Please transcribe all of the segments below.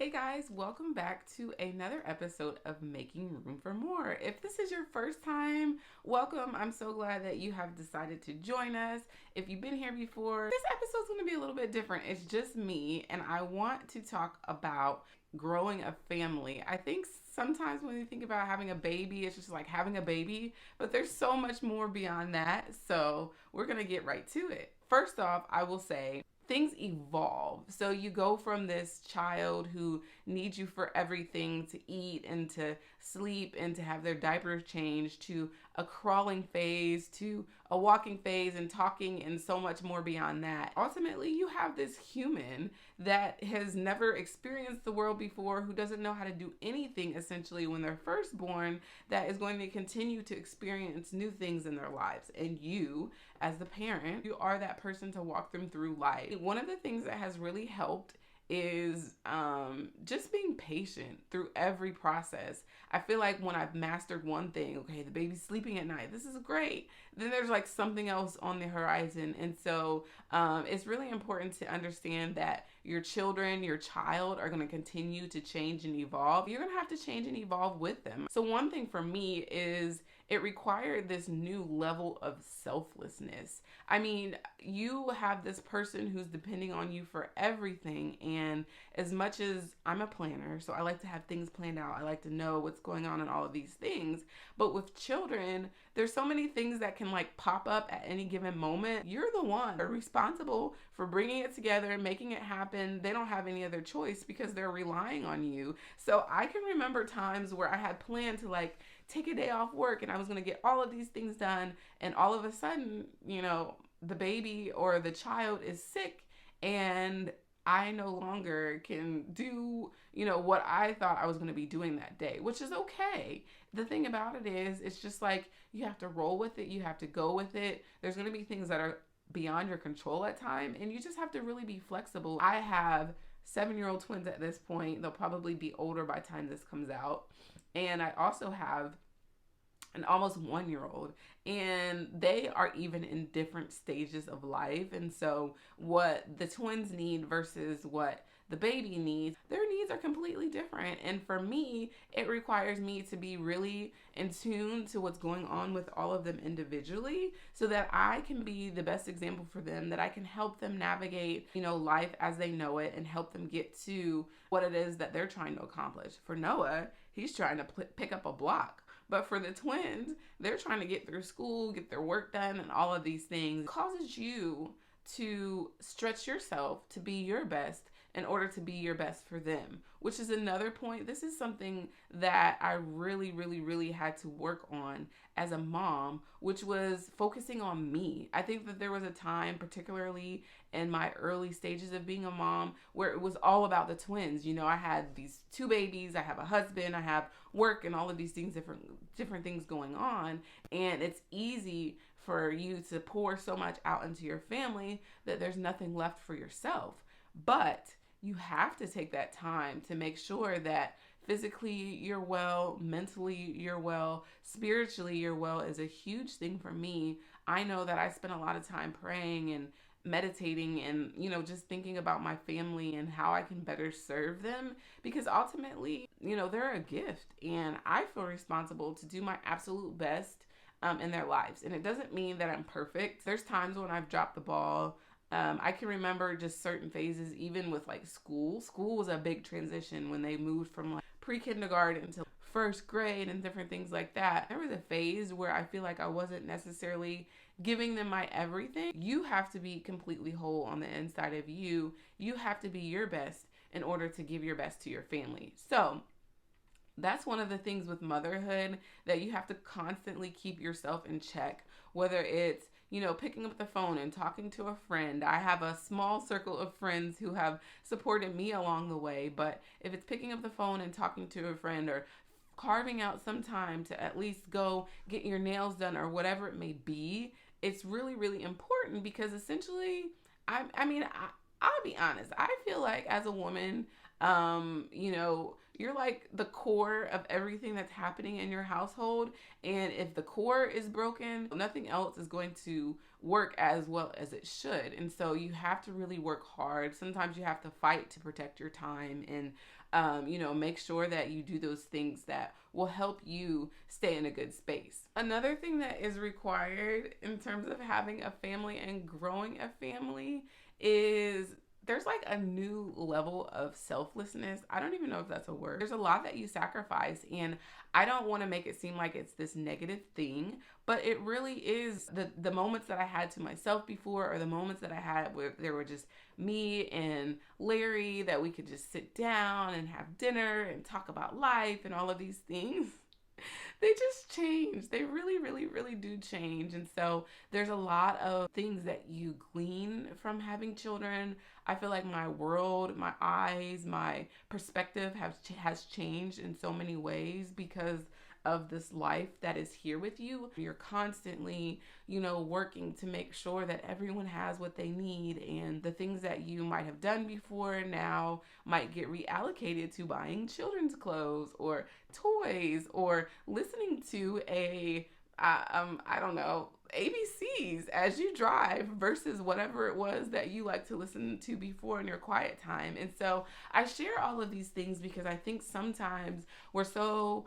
Hey guys, welcome back to another episode of Making Room for More. If this is your first time, welcome. I'm so glad that you have decided to join us. If you've been here before, this episode's going to be a little bit different. It's just me, and I want to talk about growing a family. I think sometimes when you think about having a baby, it's just like having a baby, but there's so much more beyond that. So we're going to get right to it. First off, I will say, things evolve. So you go from this child who needs you for everything, to eat and to sleep and to have their diapers changed, to a crawling phase, to a walking phase and talking, and so much more beyond that. Ultimately, you have this human that has never experienced the world before, who doesn't know how to do anything essentially when they're first born, that is going to continue to experience new things in their lives. And you, as the parent, you are that person to walk them through life. One of the things that has really helped is just being patient through every process. I feel like when I've mastered one thing, okay, the baby's sleeping at night, this is great, then there's like something else on the horizon. And so it's really important to understand that your children, your child are going to continue to change and evolve. You're going to have to change and evolve with them. So one thing for me is it required this new level of selflessness. I mean, you have this person who's depending on you for everything. And as much as I'm a planner, so I like to have things planned out, I like to know what's going on in all of these things. But with children, there's so many things that can like pop up at any given moment. You're the one responsible for bringing it together and making it happen. They don't have any other choice because they're relying on you. So I can remember times where I had planned to like take a day off work and I was going to get all of these things done, and all of a sudden, the baby or the child is sick and I no longer can do, what I thought I was going to be doing that day, which is okay. The thing about it is, it's just like you have to roll with it. You have to go with it. There's going to be things that are beyond your control at time, and you just have to really be flexible. I have 7-year-old twins at this point. They'll probably be older by the time this comes out. And I also have an almost 1-year-old, and they are even in different stages of life. And so what the twins need versus what the baby needs, their needs are completely different. And for me, it requires me to be really in tune to what's going on with all of them individually, so that I can be the best example for them, that I can help them navigate, life as they know it, and help them get to what it is that they're trying to accomplish. For Noah, he's trying to pick up a block. But for the twins, they're trying to get through school, get their work done, and all of these things. It causes you to stretch yourself to be your best in order to be your best for them, which is another point. This is something that I really, really, really had to work on as a mom, which was focusing on me. I think that there was a time, particularly in my early stages of being a mom, where it was all about the twins. I had these 2 babies, I have a husband, I have work, and all of these things, different things going on. And it's easy for you to pour so much out into your family that there's nothing left for yourself. But you have to take that time to make sure that physically you're well, mentally you're well, spiritually you're well is a huge thing for me. I know that I spend a lot of time praying and meditating and, just thinking about my family and how I can better serve them, because ultimately, they're a gift, and I feel responsible to do my absolute best in their lives. And it doesn't mean that I'm perfect. There's times when I've dropped the ball. I can remember just certain phases, even with like school. School was a big transition when they moved from like pre-kindergarten to first grade and different things like that. There was a phase where I feel like I wasn't necessarily giving them my everything. You have to be completely whole on the inside of you. You have to be your best in order to give your best to your family. So that's one of the things with motherhood, that you have to constantly keep yourself in check, whether it's picking up the phone and talking to a friend. I have a small circle of friends who have supported me along the way, but if it's picking up the phone and talking to a friend, or carving out some time to at least go get your nails done, or whatever it may be, it's really, really important, because essentially, I'll be honest, I feel like as a woman, you're like the core of everything that's happening in your household. And if the core is broken, nothing else is going to work as well as it should. And so you have to really work hard. Sometimes you have to fight to protect your time and, make sure that you do those things that will help you stay in a good space. Another thing that is required in terms of having a family and growing a family is there's like a new level of selflessness. I don't even know if that's a word. There's a lot that you sacrifice, and I don't want to make it seem like it's this negative thing, but it really is. The moments that I had to myself before, or the moments that I had where there were just me and Larry, that we could just sit down and have dinner and talk about life and all of these things. They just change. They really, really, really do change. And so there's a lot of things that you glean from having children. I feel like my world, my eyes, my perspective has changed in so many ways because of this life that is here with you. You're constantly, working to make sure that everyone has what they need, and the things that you might have done before now might get reallocated to buying children's clothes or toys or listening to I don't know, ABCs as you drive versus whatever it was that you like to listen to before in your quiet time. And so I share all of these things because I think sometimes we're so,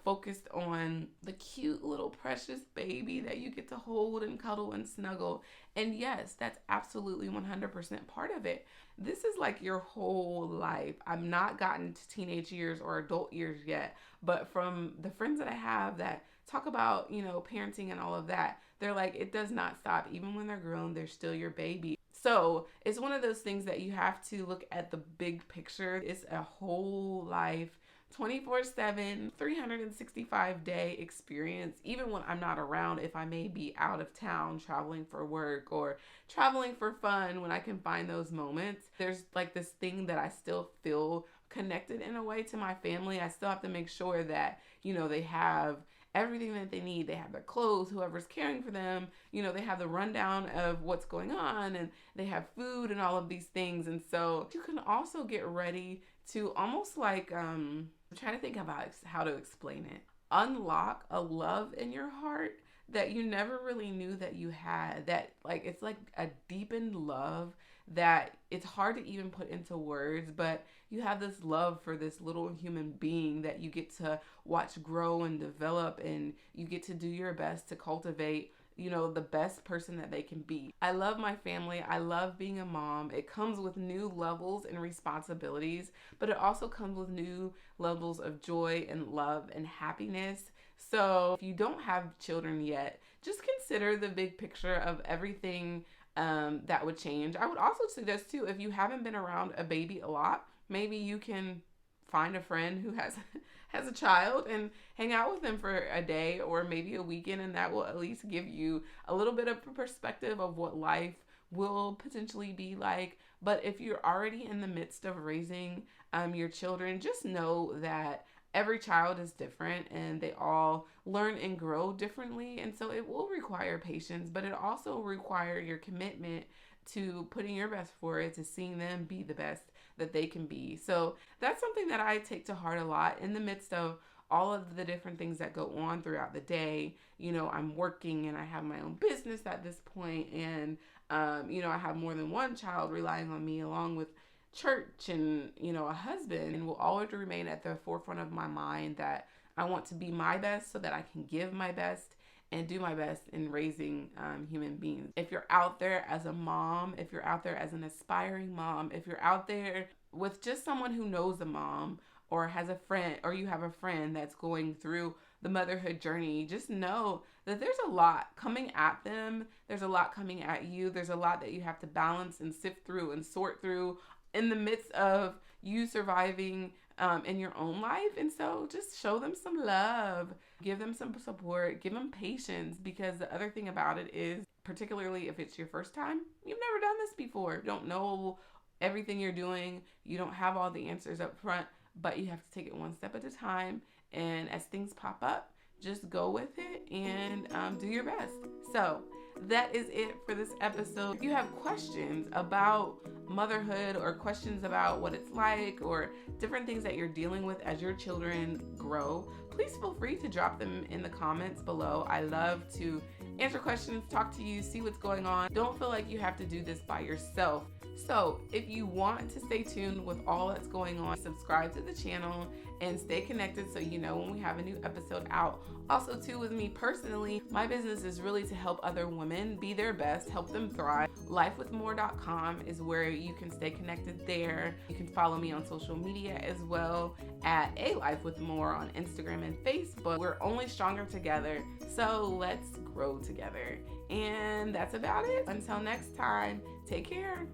focused on the cute little precious baby that you get to hold and cuddle and snuggle. And yes, that's absolutely 100% part of it. This is like your whole life. I've not gotten to teenage years or adult years yet, but from the friends that I have that talk about, parenting and all of that, they're like, it does not stop. Even when they're grown, they're still your baby. So it's one of those things that you have to look at the big picture. It's a whole life, 24/7, 365-day experience. Even when I'm not around, if I may be out of town traveling for work or traveling for fun, when I can find those moments, there's like this thing that I still feel connected in a way to my family. I still have to make sure that, they have everything that they need. They have their clothes, whoever's caring for them, they have the rundown of what's going on, and they have food and all of these things. And so you can also get ready to almost like, I'm trying to think about how to explain it. Unlock a love in your heart that you never really knew that you had, that like, it's like a deepened love that it's hard to even put into words, but you have this love for this little human being that you get to watch grow and develop, and you get to do your best to cultivate, the best person that they can be. I love my family. I love being a mom. It comes with new levels and responsibilities, but it also comes with new levels of joy and love and happiness. So if you don't have children yet, just consider the big picture of everything that would change. I would also suggest too, if you haven't been around a baby a lot, maybe you can find a friend who has a child and hang out with them for a day or maybe a weekend, and that will at least give you a little bit of a perspective of what life will potentially be like. But if you're already in the midst of raising your children, just know that every child is different and they all learn and grow differently. And so it will require patience, but it also require your commitment to putting your best forward, to seeing them be the best that they can be. So that's something that I take to heart a lot in the midst of all of the different things that go on throughout the day. I'm working and I have my own business at this point, and I have more than one child relying on me, along with church and a husband, and will always remain at the forefront of my mind that I want to be my best so that I can give my best and do my best in raising human beings. If you're out there as a mom, if you're out there as an aspiring mom, if you're out there with just someone who knows a mom or has a friend, or you have a friend that's going through the motherhood journey, just know that there's a lot coming at them. There's a lot coming at you. There's a lot that you have to balance and sift through and sort through in the midst of you surviving in your own life. And so just show them some love, give them some support, give them patience, because the other thing about it is, particularly if it's your first time, you've never done this before. You don't know everything you're doing. You don't have all the answers up front, but you have to take it one step at a time. And as things pop up, just go with it and do your best. So that is it for this episode. If you have questions about motherhood or questions about what it's like or different things that you're dealing with as your children grow, please feel free to drop them in the comments below. I love to answer questions, talk to you, see what's going on. Don't feel like you have to do this by yourself. So if you want to stay tuned with all that's going on, subscribe to the channel and stay connected so you know when we have a new episode out. Also too, with me personally, my business is really to help other women be their best, help them thrive. Lifewithmore.com is where you can stay connected there. You can follow me on social media as well at A Life With More on Instagram and Facebook. We're only stronger together, so let's grow together. And that's about it. Until next time, take care.